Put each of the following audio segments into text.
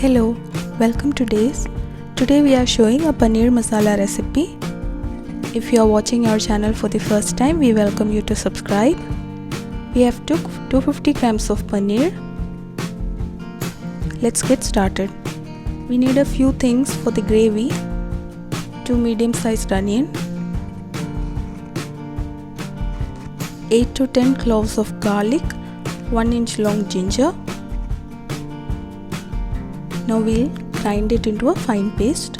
Hello, welcome to Days. Today we are showing a paneer masala recipe. If you are watching our channel for the first time, we welcome you to subscribe. We have took 250 grams of paneer. Let's get started. We need a few things for the gravy. 2 medium-sized onion, 8 to 10 cloves of garlic, 1 inch long ginger. Now we'll grind it into a fine paste.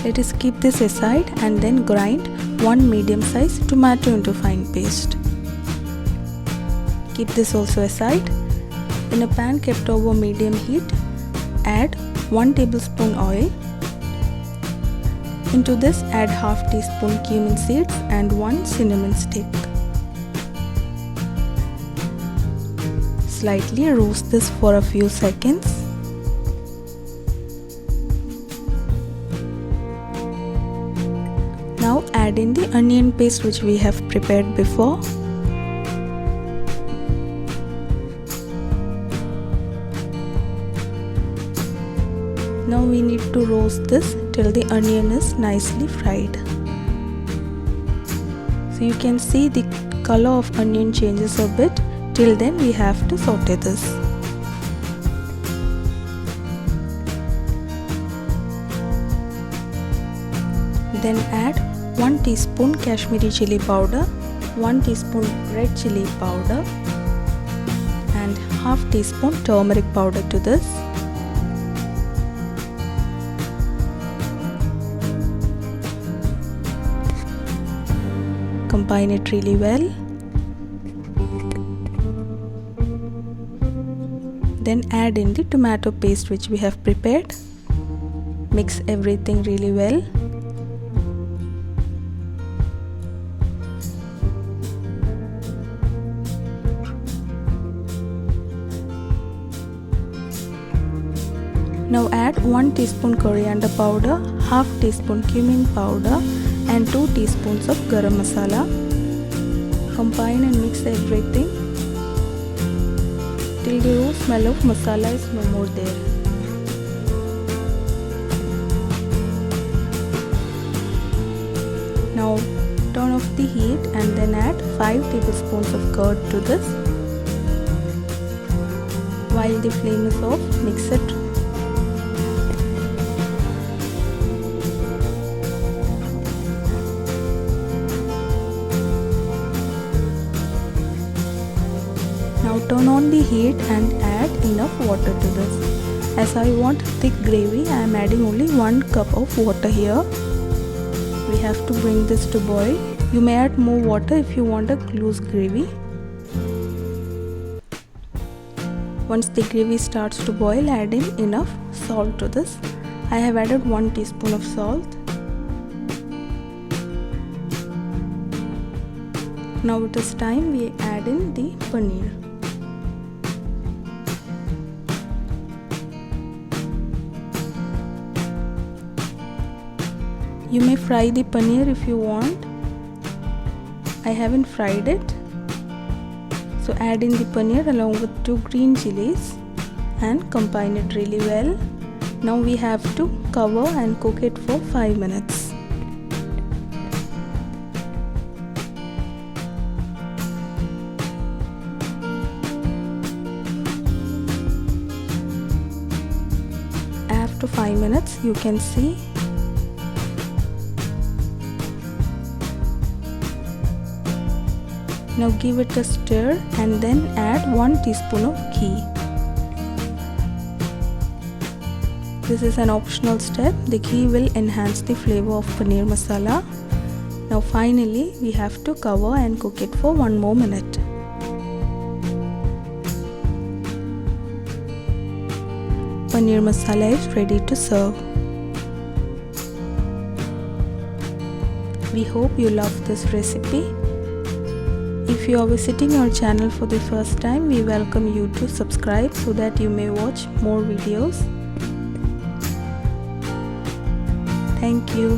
Let us keep this aside and then grind 1 medium-sized tomato into fine paste. Keep this also aside. In a pan kept over medium heat, add 1 tablespoon oil. Into this add half teaspoon cumin seeds and 1 cinnamon stick. Slightly roast this for a few seconds. Now add in the onion paste which we have prepared before. Now we need to roast this till the onion is nicely fried. So you can see the color of onion changes a bit. Till then we have to saute this. Then add 1 teaspoon Kashmiri chili powder, 1 teaspoon red chili powder and half teaspoon turmeric powder to this. Combine it really well. Then add in the tomato paste which we have prepared. Mix everything really well. Now add 1 teaspoon coriander powder, half teaspoon cumin powder and 2 teaspoons of garam masala. Combine and mix everything till the raw smell of masala is no more there. Now turn off the heat and then add 5 tablespoons of curd to this. While the flame is off, mix it. Now turn on the heat and add enough water to this. As I want thick gravy, I am adding only 1 cup of water here. We have to bring this to boil. You may add more water if you want a loose gravy. Once the gravy starts to boil, add in enough salt to this. I have added 1 teaspoon of salt. Now it is time we add in the paneer. You may fry the paneer if you want. I haven't fried it. So add in the paneer along with 2 green chilies and combine it really well. Now we have to cover and cook it for 5 minutes. After 5 minutes, you can see now give it a stir and then add 1 teaspoon of ghee. This is an optional step. The ghee will enhance the flavor of paneer masala. Now finally we have to cover and cook it for 1 more minute. Paneer masala is ready to serve. We hope you love this recipe. If you are visiting our channel for the first time, we welcome you to subscribe so that you may watch more videos. Thank you.